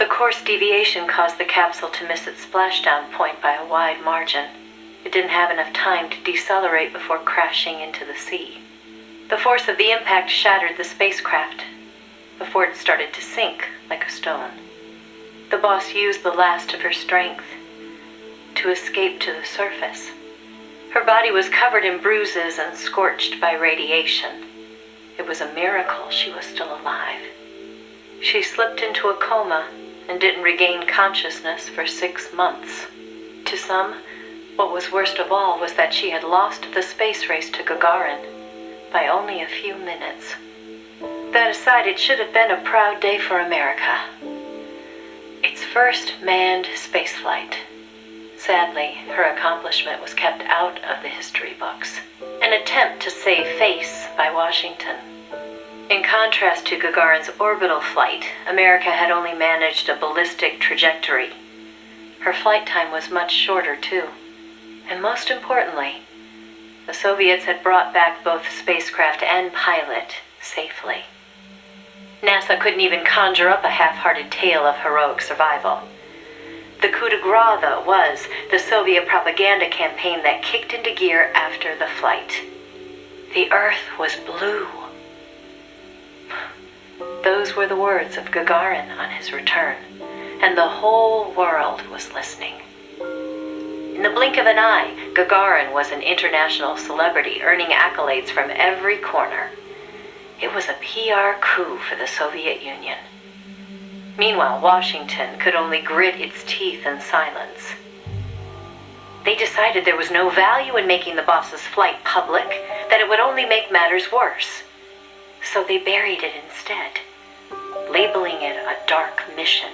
The course deviation caused the capsule to miss its splashdown point by a wide margin. It didn't have enough time to decelerate before crashing into the sea. The force of the impact shattered the spacecraft before it started to sink like a stone. The boss used the last of her strength to escape to the surface. Her body was covered in bruises and scorched by radiation. It was a miracle she was still alive. She slipped into a coma and didn't regain consciousness for 6 months. To some, what was worst of all was that she had lost the space race to Gagarin by only a few minutes. That aside, it should have been a proud day for America. Its first manned spaceflight. Sadly, her accomplishment was kept out of the history books. An attempt to save face by Washington. In contrast to Gagarin's orbital flight, America had only managed a ballistic trajectory. Her flight time was much shorter, too. And most importantly, the Soviets had brought back both spacecraft and pilot safely. NASA couldn't even conjure up a half-hearted tale of heroic survival. The coup de grace, though, was the Soviet propaganda campaign that kicked into gear after the flight. The Earth was blue. Those were the words of Gagarin on his return, and the whole world was listening. In the blink of an eye, Gagarin was an international celebrity, earning accolades from every corner. It was a PR coup for the Soviet Union. Meanwhile, Washington could only grit its teeth in silence. They decided there was no value in making the boss's flight public, that it would only make matters worse. So they buried it instead, labeling it a dark mission.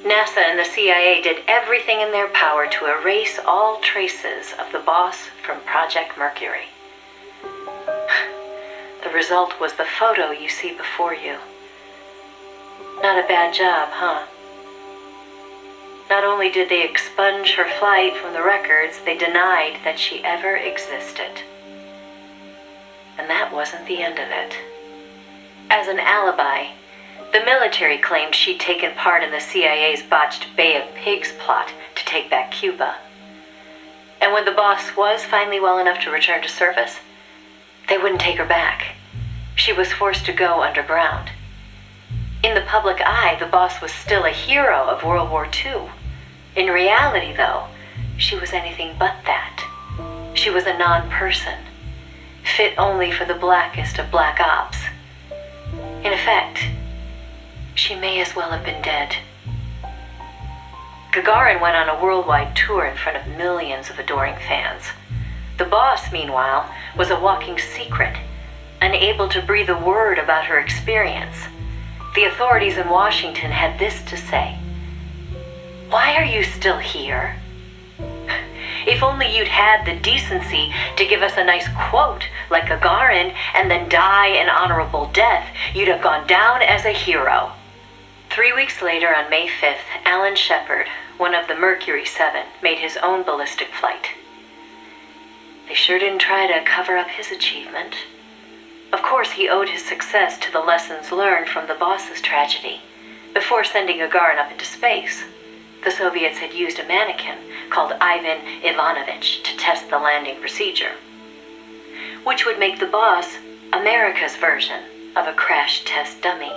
NASA and the CIA did everything in their power to erase all traces of the boss from Project Mercury. The result was the photo you see before you. Not a bad job, huh? Not only did they expunge her flight from the records, they denied that she ever existed. And that wasn't the end of it. As an alibi, the military claimed she'd taken part in the CIA's botched Bay of Pigs plot to take back Cuba. And when the boss was finally well enough to return to service, they wouldn't take her back. She was forced to go underground. In the public eye, the boss was still a hero of World War II. In reality, though, she was anything but that. She was a non-person, fit only for the blackest of black ops. In effect, she may as well have been dead. Gagarin went on a worldwide tour in front of millions of adoring fans. The boss, meanwhile, was a walking secret, unable to breathe a word about her experience. The authorities in Washington had this to say: "Why are you still here? If only you'd had the decency to give us a nice quote like Gagarin and then die an honorable death, you'd have gone down as a hero." 3 weeks later, on May 5th, Alan Shepard, one of the Mercury 7, made his own ballistic flight. They sure didn't try to cover up his achievement. Of course, he owed his success to the lessons learned from the boss's tragedy. Before sending Gagarin up into space, the Soviets had used a mannequin called Ivan Ivanovich to test the landing procedure, which would make the boss America's version of a crash test dummy.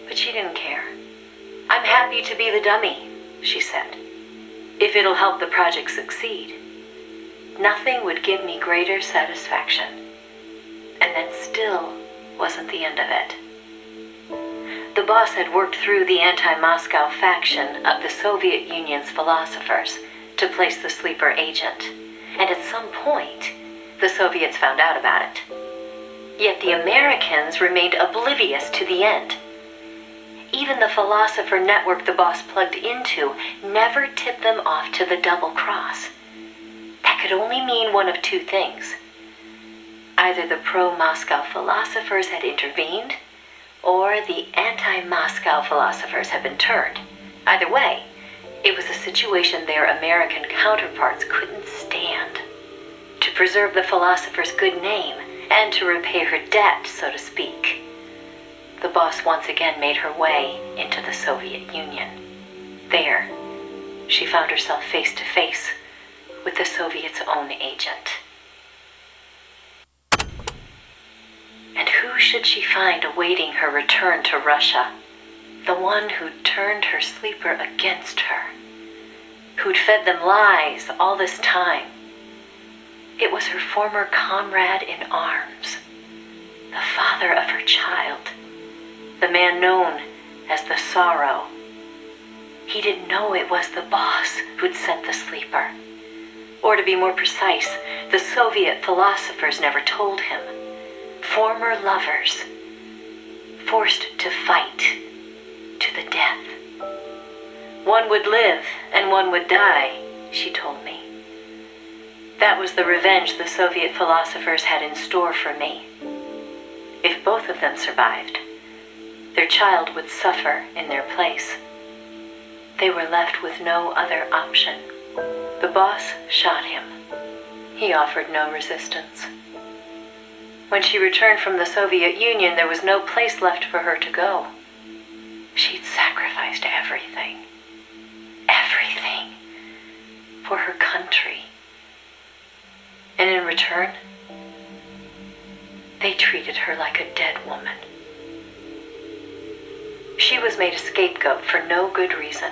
But she didn't care. "I'm happy to be the dummy," she said, "if it'll help the project succeed. Nothing would give me greater satisfaction." And that still wasn't the end of it. The boss had worked through the anti-Moscow faction of the Soviet Union's philosophers to place the sleeper agent, and at some point, the Soviets found out about it. Yet the Americans remained oblivious to the end. Even the philosopher network the boss plugged into never tipped them off to the double cross. That could only mean one of two things. Either the pro-Moscow philosophers had intervened, or the anti-Moscow philosophers had been turned. Either way, it was a situation their American counterparts couldn't stand. To preserve the philosopher's good name, and to repay her debt, so to speak, the boss once again made her way into the Soviet Union. There, she found herself face to face with the Soviets' own agent. And who should she find awaiting her return to Russia? The one who'd turned her sleeper against her, who'd fed them lies all this time. It was her former comrade in arms, the father of her child, the man known as the Sorrow. He didn't know it was the boss who'd sent the sleeper. Or to be more precise, the Soviet philosophers never told him. Former lovers, forced to fight to the death. One would live and one would die, she told me. That was the revenge the Soviet philosophers had in store for me. If both of them survived, their child would suffer in their place. They were left with no other option. The boss shot him. He offered no resistance. When she returned from the Soviet Union, there was no place left for her to go. She'd sacrificed everything. Everything. For her country. And in return, they treated her like a dead woman. She was made a scapegoat for no good reason.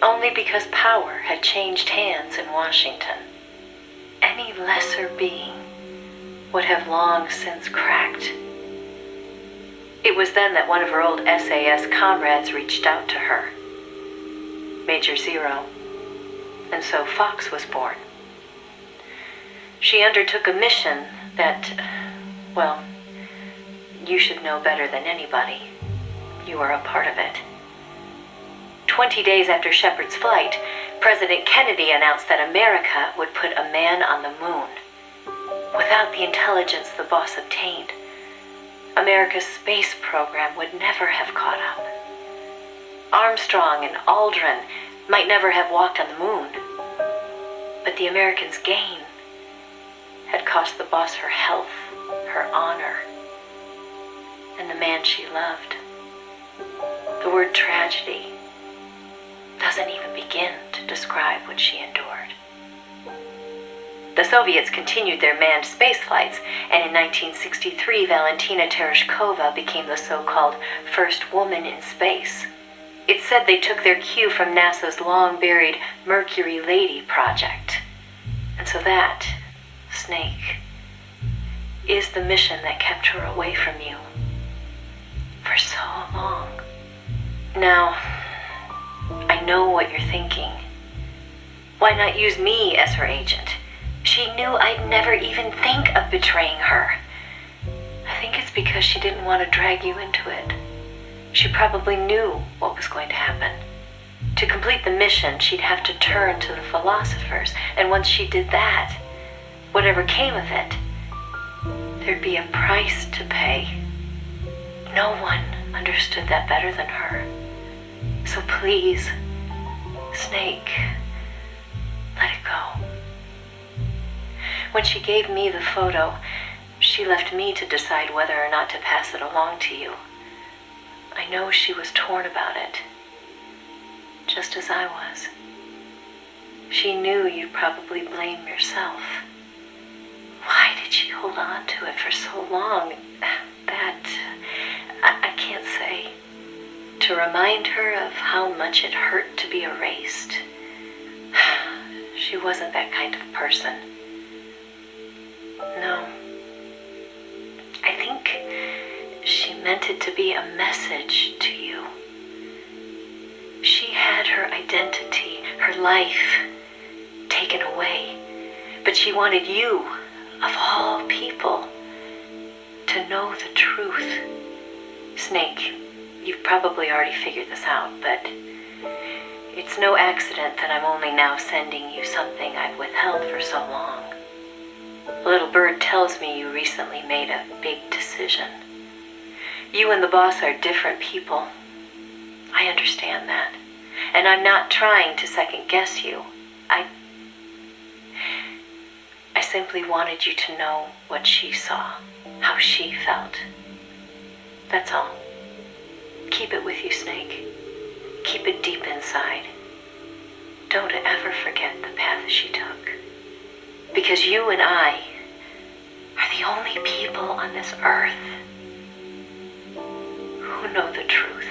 Only because power had changed hands in Washington. Any lesser being would have long since cracked. It was then that one of her old SAS comrades reached out to her, Major Zero, and so Fox was born. She undertook a mission that, well, you should know better than anybody. You were a part of it. 20 days after Shepard's flight, President Kennedy announced that America would put a man on the moon. Without the intelligence the boss obtained, America's space program would never have caught up. Armstrong and Aldrin might never have walked on the moon, but the Americans' gain had cost the boss her health, her honor, and the man she loved. The word tragedy doesn't even begin to describe what she endured. The Soviets continued their manned space flights, and in 1963, Valentina Tereshkova became the so-called first woman in space. It's said they took their cue from NASA's long-buried Mercury Lady project. And so that, Snake, is the mission that kept her away from you for so long. Now, I know what you're thinking. Why not use me as her agent? She knew I'd never even think of betraying her. I think it's because she didn't want to drag you into it. She probably knew what was going to happen. To complete the mission, she'd have to turn to the philosophers, and once she did that, whatever came of it, there'd be a price to pay. No one understood that better than her. So please, Snake, let it go. When she gave me the photo, she left me to decide whether or not to pass it along to you. I know she was torn about it, just as I was. She knew you'd probably blame yourself. Why did she hold on to it for so long? That, I can't say. To remind her of how much it hurt to be erased. She wasn't that kind of person. No. I think she meant it to be a message to you. She had her identity, her life taken away, but she wanted you, of all people, to know the truth. Snake, you've probably already figured this out, but it's no accident that I'm only now sending you something I've withheld for so long. A little bird tells me you recently made a big decision. You and the boss are different people. I understand that. And I'm not trying to second guess you. I simply wanted you to know what she saw, how she felt. That's all. Keep it with you, Snake. Keep it deep inside. Don't ever forget the path she took. Because you and I are the only people on this earth who know the truth.